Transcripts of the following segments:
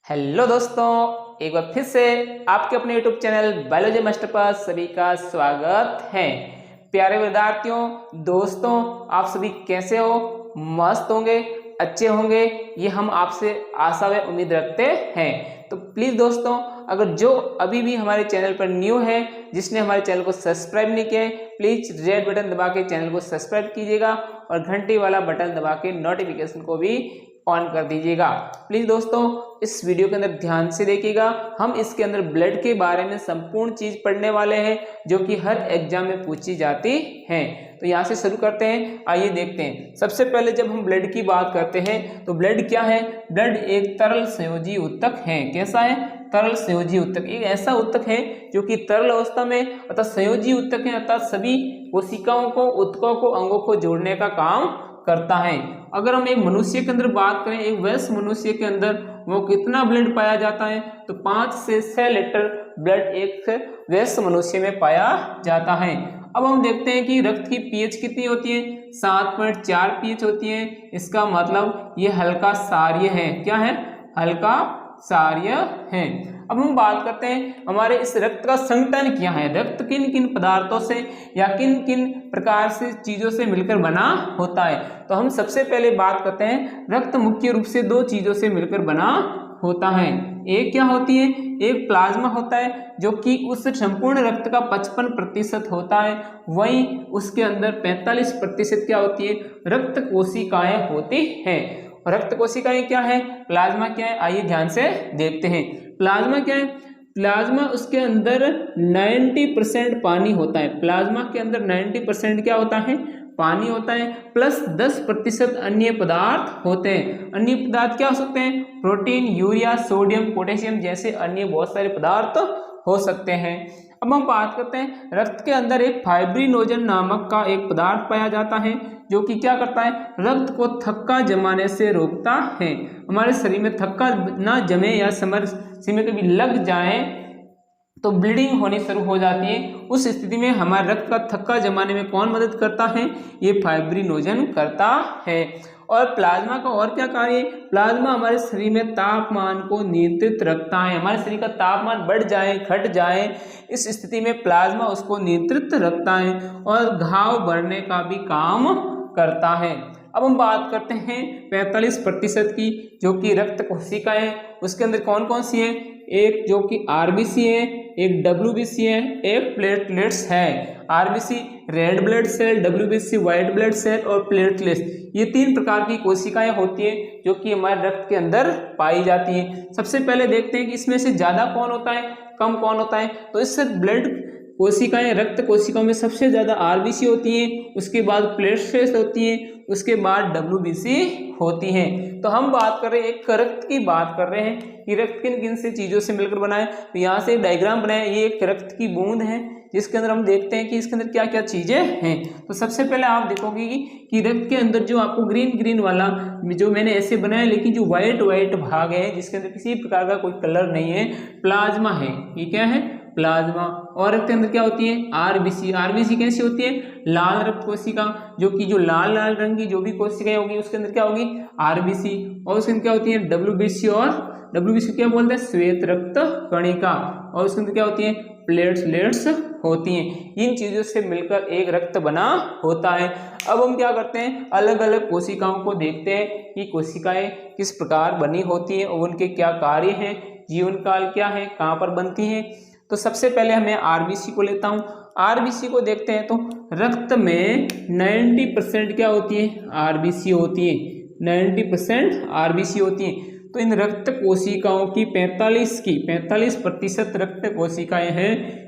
Hello दोस्तों, एक बार फिर से आपके अपने यूट्यूब चैनल बायोलॉजी मास्टर पर सभी का स्वागत है। प्यारे विद्यार्थियों, दोस्तों, आप सभी कैसे हो? मस्त होंगे, अच्छे होंगे, ये हम आपसे आशा व उम्मीद रखते हैं। तो प्लीज़ दोस्तों, अगर जो अभी भी हमारे चैनल पर न्यू है, जिसने हमारे चैनल को सब्सक्राइब नहीं किया है, प्लीज़ रेड बटन दबा के चैनल को सब्सक्राइब कीजिएगा और घंटी वाला बटन दबा के नोटिफिकेशन को भी ऑन कर दीजिएगा। प्लीज दोस्तों, इस वीडियो के अंदर ध्यान से देखिएगा। हम इसके अंदर ब्लड के बारे में संपूर्ण चीज पढ़ने वाले हैं जो कि हर एग्जाम में पूछी जाती हैं। तो यहाँ से शुरू करते हैं, आइए देखते हैं। सबसे पहले जब हम ब्लड की बात करते हैं तो ब्लड क्या है? ब्लड एक तरल संयोजी ऊतक है। कैसा है? तरल संयोजी ऊतक। एक ऐसा ऊतक है जो कि तरल अवस्था में अर्थात संयोजी ऊतक है, अर्थात सभी कोशिकाओं को, ऊतकों को, अंगों को जोड़ने का काम करता है। अगर हम एक मनुष्य के अंदर बात करें, एक वयस्क मनुष्य के अंदर वो कितना ब्लड पाया जाता है? तो 5 से 6 लीटर ब्लड एक वयस्क मनुष्य में पाया जाता है। अब हम देखते हैं कि रक्त की पीएच कितनी होती है? 7.4 पीएच होती है। इसका मतलब ये हल्का क्षारीय है। क्या है? हल्का क्षारीय है। अब हम बात करते हैं हमारे इस रक्त का संगठन क्या है। रक्त किन किन पदार्थों से या किन किन प्रकार से चीजों से मिलकर बना होता है? तो हम सबसे पहले बात करते हैं, रक्त मुख्य रूप से 2 चीजों से मिलकर बना होता है। एक क्या होती है? एक प्लाज्मा होता है जो कि उस संपूर्ण रक्त का 55% होता है। वहीं उसके अंदर 45% क्या होती है? रक्त कोशिकाएं होती हैं। रक्त कोशिकाएं क्या है? प्लाज्मा क्या है? आइए ध्यान से देखते हैं। प्लाज्मा क्या है? प्लाज्मा उसके अंदर 90% पानी होता है। प्लाज्मा के अंदर 90% क्या होता है? पानी होता है, प्लस 10% अन्य पदार्थ होते हैं। अन्य पदार्थ क्या हो सकते हैं? प्रोटीन, यूरिया, सोडियम, पोटेशियम जैसे अन्य बहुत सारे पदार्थ हो सकते हैं। अब हम बात करते हैं, रक्त के अंदर एक फाइब्रिनोजन नामक का एक पदार्थ पाया जाता है जो कि क्या करता है? रक्त को थक्का जमाने से रोकता है। हमारे शरीर में थक्का ना जमे या समय में कभी लग जाए तो ब्लीडिंग होनी शुरू हो जाती है। उस स्थिति में हमारे रक्त का थक्का जमाने में कौन मदद करता है? ये फाइब्रिनोजन करता है। और प्लाज्मा का और क्या कार्य है? प्लाज्मा हमारे शरीर में तापमान को नियंत्रित रखता है। हमारे शरीर का तापमान बढ़ जाए, घट जाए, इस स्थिति में प्लाज्मा उसको नियंत्रित रखता है और घाव भरने का भी काम करता है। अब हम बात करते हैं 45% की, जो कि रक्त कोशिकाएं। उसके अंदर कौन कौन सी है? एक जो कि आरबीसी है, एक डब्ल्यूबीसी है, एक प्लेटलेट्स है। RBC red blood cell, WBC white blood cell और प्लेटलेट्स, ये 3 प्रकार की कोशिकाएं होती हैं जो कि हमारे रक्त के अंदर पाई जाती हैं। सबसे पहले देखते हैं कि इसमें से ज्यादा कौन होता है, कम कौन होता है। तो इससे ब्लड कोशिकाएं, रक्त कोशिकाओं में सबसे ज्यादा आरबीसी होती हैं, उसके बाद प्लेटलेट्स होती हैं, उसके बाद डब्ल्यूबीसी होती हैं। तो हम बात कर रहे हैं, एक रक्त की बात कर रहे हैं कि रक्त किन किन से चीजों से मिलकर बना है। तो यहाँ से एक डायग्राम बनाया, ये एक रक्त की बूंद है जिसके अंदर हम देखते हैं कि इसके अंदर क्या क्या चीजें हैं। तो सबसे पहले आप देखोगे कि रक्त के अंदर जो आपको ग्रीन ग्रीन वाला जो मैंने ऐसे बनाया, लेकिन जो व्हाइट व्हाइट भाग है जिसके अंदर किसी प्रकार का कोई कलर नहीं है, प्लाज्मा है। ये क्या है? प्लाज्मा। और रक्त के अंदर क्या होती है? आरबीसी। आरबीसी कैसी होती है? लाल रक्त कोशिका, जो कि जो लाल लाल रंग की जो भी कोशिकाएं होगी उसके अंदर क्या होगी? आरबीसी। और उसके अंदर क्या होती है? डब्ल्यूबीसी। और डब्ल्यूबीसी क्या बोलते हैं? श्वेत रक्त कणिका। और उसके अंदर क्या होती है? प्लेटलेट्स होती हैं। इन चीजों से मिलकर एक रक्त बना होता है। अब हम क्या करते हैं, अलग अलग कोशिकाओं को देखते हैं कि कोशिकाएं किस प्रकार बनी होती हैं और उनके क्या कार्य हैं, जीवन काल क्या है, कहाँ पर बनती हैं। तो सबसे पहले हमें आरबीसी को लेता हूँ। आरबीसी को देखते हैं तो रक्त में 90% क्या होती है? आरबीसी होती है। 90% आरबीसी होती है। तो इन रक्त कोशिकाओं की 45% रक्त कोशिकाएं हैं,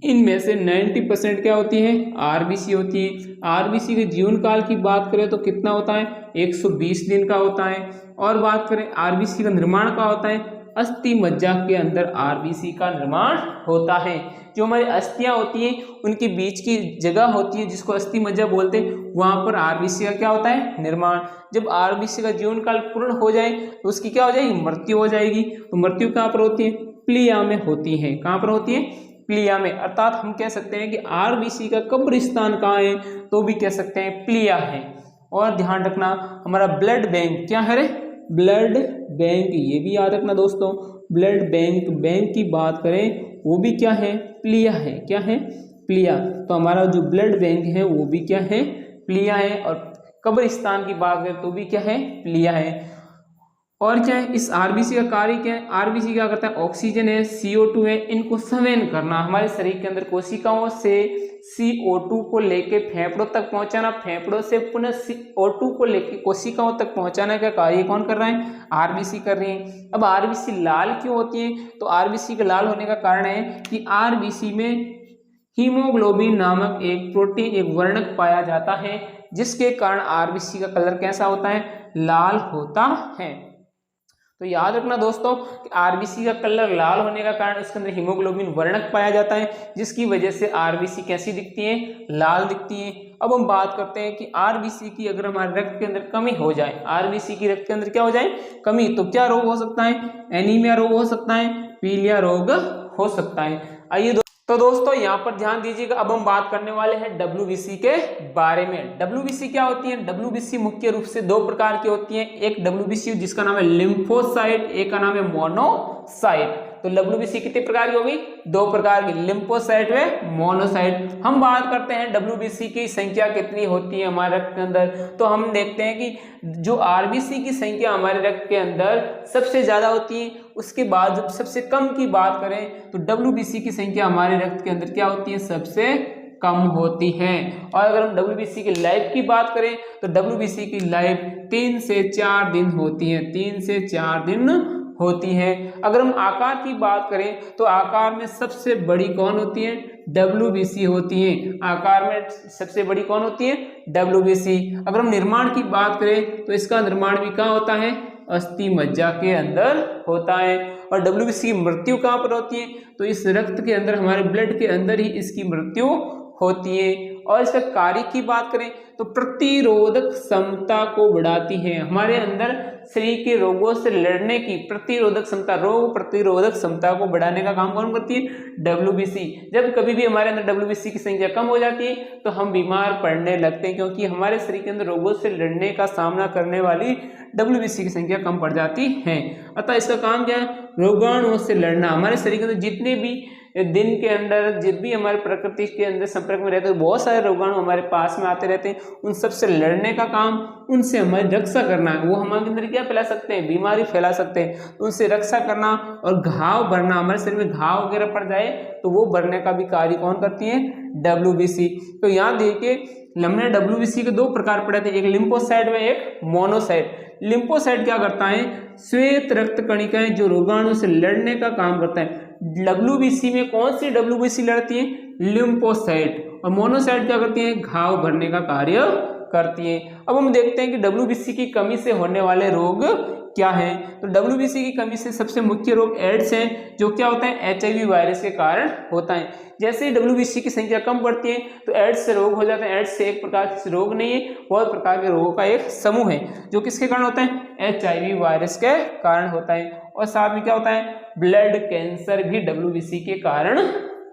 इनमें से 90% क्या होती है? आरबीसी होती है। आरबीसी के जीवन काल की बात करें तो कितना होता है? 120 दिन का होता है। और बात करें आरबीसी का निर्माण का होता है, अस्थि मज्जा के अंदर आरबीसी का निर्माण होता है। जो हमारी अस्थियां होती हैं उनके बीच की जगह होती है जिसको अस्थि मज्जा बोलते हैं, वहां पर आरबीसी का क्या होता है? निर्माण। जब आरबीसी का जीवन काल पूर्ण हो जाए तो उसकी क्या हो जाएगी? मृत्यु हो जाएगी। तो मृत्यु कहाँ पर होती है? प्लिया में होती है। कहाँ पर होती है? प्लिया में। अर्थात हम कह सकते हैं कि आरबीसी का कब्रिस्तान कहाँ है? तो भी कह सकते हैं प्लिया है। और ध्यान रखना, हमारा ब्लड बैंक क्या है रे? ब्लड बैंक, ये भी याद रखना दोस्तों, ब्लड बैंक, बैंक की बात करें वो भी क्या है, प्लिया है। क्या है, प्लिया। तो हमारा जो ब्लड बैंक है वो भी क्या है, प्लिया है। और कब्रिस्तान की बात करें तो भी क्या है, प्लिया है। और क्या है, इस आरबीसी का कार्य क्या है, आरबीसी क्या करता है, ऑक्सीजन है, CO2 है, इनको संवहन करना, हमारे शरीर के अंदर कोशिकाओं से CO2 को लेके फेफड़ों तक पहुंचाना, फेफड़ों से पुनः CO2 को लेके कोशिकाओं तक पहुंचाने का कार्य कौन कर रहा है, आरबीसी कर रही है। अब आरबीसी लाल क्यों होती है, तो आरबीसी के लाल होने का कारण है कि आरबीसी में हीमोग्लोबिन नामक एक प्रोटीन, एक वर्णक पाया जाता है, जिसके कारण आरबीसी का कलर कैसा होता है, लाल होता है। तो याद रखना दोस्तों कि आरबीसी का कलर लाल होने का कारण उसके अंदर हीमोग्लोबिन वर्णक पाया जाता है, जिसकी वजह से आरबीसी कैसी दिखती है, लाल दिखती है। अब हम बात करते हैं कि आरबीसी की अगर हमारे रक्त के अंदर कमी हो जाए, आरबीसी की रक्त के अंदर क्या हो जाए, कमी, तो क्या रोग हो सकता है, एनीमिया रोग हो सकता है, पीलिया रोग हो सकता है। आइए तो दोस्तों यहाँ पर ध्यान दीजिएगा, अब हम बात करने वाले हैं डब्ल्यूबीसी के बारे में। डब्ल्यूबीसी क्या होती है, डब्ल्यूबीसी मुख्य रूप से दो प्रकार की होती है, एक डब्ल्यूबीसी जिसका नाम है लिम्फोसाइट, एक का नाम है मोनोसाइट। तो डब्ल्यूबीसी कितने प्रकार की होगी, दो प्रकार की, लिम्फोसाइट व मोनोसाइट। हम बात करते हैं डब्ल्यूबीसी की संख्या कितनी होती है हमारे रक्त के अंदर, तो हम देखते हैं कि जो आरबीसी की संख्या हमारे रक्त के अंदर सबसे ज्यादा होती है, उसके बाद जब सबसे कम की बात करें तो डब्ल्यूबीसी की संख्या हमारे रक्त के अंदर क्या होती है, सबसे कम होती है। और अगर हम डब्ल्यूबीसी की लाइफ की बात करें तो डब्ल्यूबीसी की लाइफ 3 से 4 दिन होती है, 3 से 4 दिन होती है। अगर हम आकार की बात करें तो आकार में सबसे बड़ी कौन होती है, डब्ल्यूबीसी होती है। आकार में सबसे बड़ी कौन होती है, डब्ल्यूबीसी। अगर हम निर्माण की बात करें तो इसका निर्माण भी कहाँ होता है, अस्थि मज्जा के अंदर होता है। और डब्ल्यूबीसी की मृत्यु कहाँ पर होती है, तो इस रक्त के अंदर, हमारे ब्लड के अंदर ही इसकी मृत्यु होती है। और इसका कार्य की बात करें तो प्रतिरोधक क्षमता को बढ़ाती है, हमारे अंदर शरीर के रोगों से लड़ने की प्रतिरोधक क्षमता, रोग प्रतिरोधक क्षमता को बढ़ाने का काम कौन करती है, डब्ल्यूबीसी। जब कभी भी हमारे अंदर डब्ल्यूबीसी की संख्या कम हो जाती है तो हम बीमार पड़ने लगते हैं, क्योंकि हमारे शरीर के अंदर रोगों से लड़ने का सामना करने वाली डब्ल्यूबीसी की संख्या कम पड़ जाती है। अतः इसका काम क्या है, रोगाणुओं से लड़ना। हमारे शरीर के अंदर जितने भी दिन के अंदर जित भी हमारे प्रकृति के अंदर संपर्क में रहते हैं, बहुत सारे रोगाणु हमारे पास में आते रहते हैं, उन सब से लड़ने का काम, उनसे हमारी रक्षा करना है। वो हमारे अंदर क्या फैला सकते हैं, बीमारी फैला सकते हैं, उनसे रक्षा करना। और घाव भरना, हमारे शरीर में घाव वगैरह पड़ जाए तो वो भरने का भी कार्य कौन करती है, डब्ल्यूबीसी। तो यहाँ देखिए हमने डब्ल्यूबीसी के दो प्रकार पढ़े थे, एक लिम्फोसाइट व एक मोनोसाइट। लिम्फोसाइट क्या करता है, श्वेत रक्त कणिकाएं जो रोगाणु से लड़ने का काम करता है। डब्ल्यूबीसी में कौन सी डब्ल्यूबीसी लड़ती है, लिम्फोसाइट। और मोनोसाइट क्या करती है, घाव भरने का कार्य करती है। अब हम देखते हैं कि डब्ल्यूबीसी की कमी से होने वाले रोग क्या है। तो डब्ल्यूबीसी की कमी से सबसे मुख्य रोग एड्स है, जो क्या होता है, HIV वायरस के कारण होता है। जैसे ही डब्ल्यूबीसी की संख्या कम बढ़ती है तो एड्स से रोग हो जाते हैं। एड्स से एक प्रकार से रोग नहीं है, बहुत प्रकार के रोगों का एक समूह है, जो किसके कारण होता है, HIV वायरस के कारण होता है। और साथ में क्या होता है, ब्लड कैंसर भी डब्ल्यूबीसी के कारण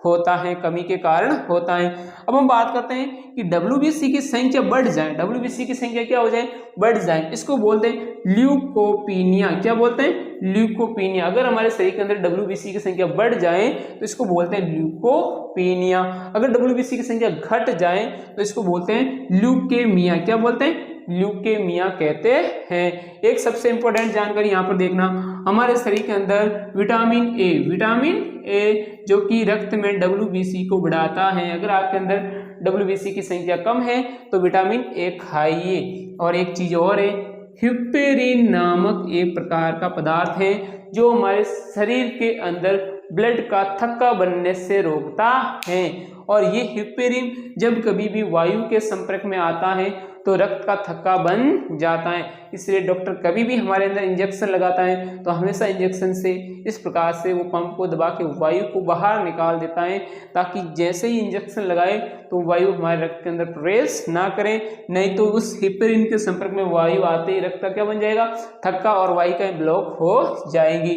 होता है, कमी के कारण होता है। अब हम बात करते हैं कि डब्ल्यूबीसी की संख्या बढ़ जाए, डब्ल्यूबीसी की संख्या क्या हो जाए, बढ़ जाए, इसको बोलते हैं ल्यूकोपीनिया। क्या बोलते हैं, ल्यूकोपीनिया। अगर हमारे शरीर के अंदर डब्ल्यूबीसी की संख्या बढ़ जाए तो इसको बोलते हैं ल्यूकोपीनिया। अगर डब्ल्यूबीसी की संख्या घट जाए तो इसको बोलते हैं ल्यूकेमिया। क्या बोलते हैं, ल्यूकेमिया कहते हैं। एक सबसे इंपॉर्टेंट जानकारी यहाँ पर देखना, हमारे शरीर के अंदर विटामिन ए जो कि रक्त में डब्ल्यूबीसी को बढ़ाता है। अगर आपके अंदर डब्ल्यूबीसी की संख्या कम है तो विटामिन ए खाइए। और एक चीज और है, हिप्पेरिन नामक एक प्रकार का पदार्थ है जो हमारे शरीर के अंदर ब्लड का थक्का बनने से रोकता है। और ये हिप्पेरिन जब कभी भी वायु के संपर्क में आता है तो रक्त का थक्का बन जाता है। इसलिए डॉक्टर कभी भी हमारे अंदर इंजेक्शन लगाता है तो हमेशा इंजेक्शन से इस प्रकार से वो पंप को दबा के वायु को बाहर निकाल देता है, ताकि जैसे ही इंजेक्शन लगाए तो वायु हमारे रक्त के अंदर प्रवेश ना करे, नहीं तो उस हिप्पेरिन के संपर्क में वायु आते ही रक्त का क्या बन जाएगा, थक्का, और वायु ब्लॉक हो जाएगी।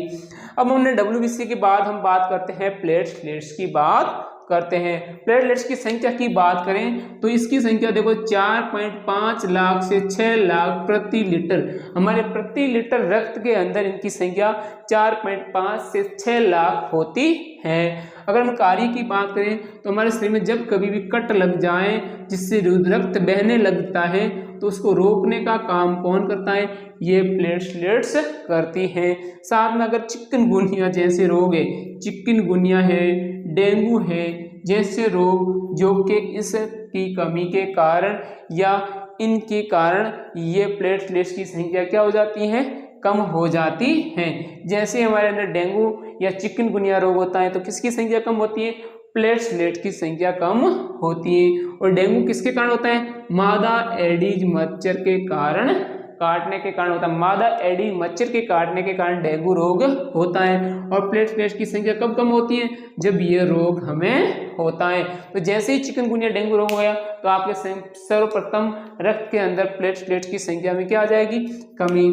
अब हमने डब्ल्यूबीसी के बाद हम बात करते हैं प्लेटलेट्स की बात करते हैं। प्लेटलेट्स की संख्या की बात करें तो इसकी संख्या देखो 4.5 लाख से 6 लाख प्रति लीटर, हमारे प्रति लीटर रक्त के अंदर इनकी संख्या 4.5 से 6 लाख होती है। अगर हम कार्य की बात करें तो हमारे शरीर में जब कभी भी कट लग जाए जिससे रक्त बहने लगता है तो उसको रोकने का काम कौन करता है, ये प्लेटलेट्स करती हैं। साथ में अगर चिकनगुनिया जैसे रोग है, चिकनगुनिया है, डेंगू है जैसे रोग जो कि इसकी कमी के कारण या इनके कारण ये प्लेटलेट्स की संख्या क्या हो जाती है, कम हो जाती है। जैसे हमारे अंदर डेंगू या चिकनगुनिया रोग होता है तो किसकी संख्या कम होती है, प्लेटलेट की संख्या कम होती है। और डेंगू किसके कारण होता है, मादा एडीज मच्छर के कारण काटने के कारण होता है, मादा एडीज मच्छर के काटने के कारण डेंगू रोग होता है। और प्लेटलेट्स की संख्या कब कम होती है, जब ये रोग हमें होता है। तो जैसे ही चिकनगुनिया डेंगू रोग हो गया तो आपके सर्वप्रथम रक्त के अंदर प्लेटलेट्स की संख्या में क्या आ जाएगी, कमी।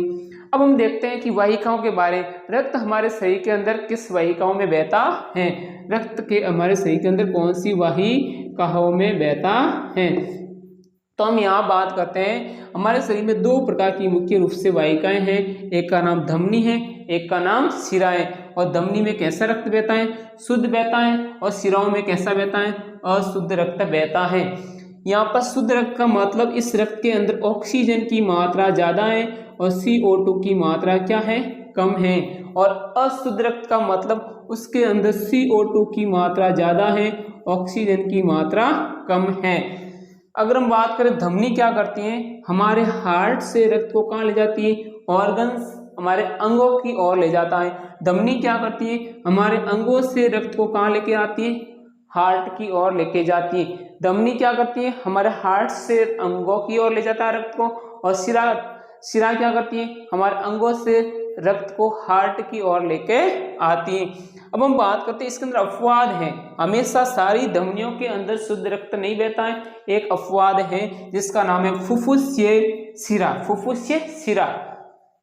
अब हम देखते हैं कि वाहिकाओं के बारे में। रक्त हमारे शरीर के अंदर किस वाहिकाओं में बहता है, रक्त के हमारे शरीर के अंदर कौन सी वाहिकाओं में बहता है। तो हम यहाँ बात करते हैं, हमारे शरीर में दो प्रकार की मुख्य रूप से वाहिकाएं हैं, एक का नाम धमनी है, एक का नाम शिरा है। और धमनी में कैसा रक्त बहता है, शुद्ध बहता है, और शिराओं में कैसा बहता है, अशुद्ध रक्त बहता है। यहाँ पर शुद्ध रक्त का मतलब इस रक्त के अंदर ऑक्सीजन की मात्रा ज्यादा है और CO2 की मात्रा क्या है, कम है। और अशुद्ध रक्त का मतलब उसके अंदर CO2 की मात्रा ज्यादा है, ऑक्सीजन की मात्रा कम है। अगर हम बात करें धमनी क्या करती हैं, हमारे हार्ट से रक्त को कहाँ ले जाती है, ऑर्गन्स हमारे अंगों की ओर ले जाता है। धमनी क्या करती है, हमारे अंगों से रक्त को कहाँ लेके आती है, हार्ट की ओर लेके जाती है। धमनी क्या करती है, हमारे हार्ट से अंगों की ओर ले जाता है रक्त को। और शिरा क्या करती है, हमारे अंगों से रक्त को हार्ट की ओर लेके आती है। अब हम बात करते हैं इसके अंदर अपवाद है, हमेशा सारी धमनियों के अंदर शुद्ध रक्त नहीं बहता है। एक अपवाद है जिसका नाम है फुफ्फुसीय शिरा, फुफ्फुसीय शिरा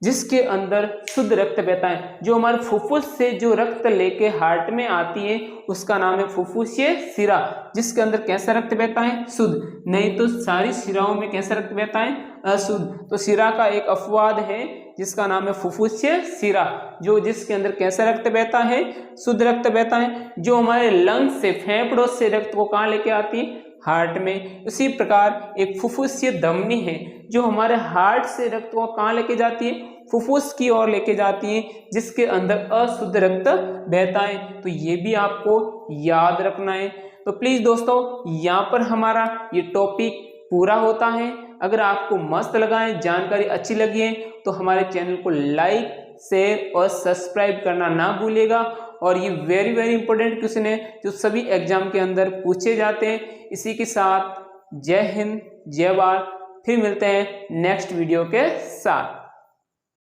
जिसके अंदर शुद्ध रक्त बहता है। जो हमारे फुफ्फुस से जो रक्त लेके हार्ट में आती है उसका नाम है फुफ्फुसीय शिरा, जिसके अंदर कैसा रक्त बहता है, शुद्ध। नहीं तो सारी शिराओं में कैसा रक्त बहता है, अशुद्ध। तो शिरा का एक अपवाद है जिसका नाम है फुफ्फुसीय शिरा, जो जिसके अंदर कैसा रक्त बहता है, शुद्ध रक्त बहता है। जो हमारे लंग्स से, फेफड़ों से रक्त को कहाँ लेके आती है, हार्ट में। उसी प्रकार एक फुफ्फुसीय धमनी है जो हमारे हार्ट से रक्त को कहाँ लेके जाती है, फुफ्फुस की ओर लेके जाती है, जिसके अंदर अशुद्ध रक्त बहता है। तो ये भी आपको याद रखना है। तो प्लीज दोस्तों यहाँ पर हमारा ये टॉपिक पूरा होता है। अगर आपको मस्त लगा है, जानकारी अच्छी लगी है तो हमारे चैनल को लाइक, शेयर और सब्सक्राइब करना ना भूलिएगा। और ये वेरी वेरी इंपॉर्टेंट क्वेश्चन है जो सभी एग्जाम के अंदर पूछे जाते हैं। इसी के साथ जय हिंद, जय भारत। फिर मिलते हैं नेक्स्ट वीडियो के साथ।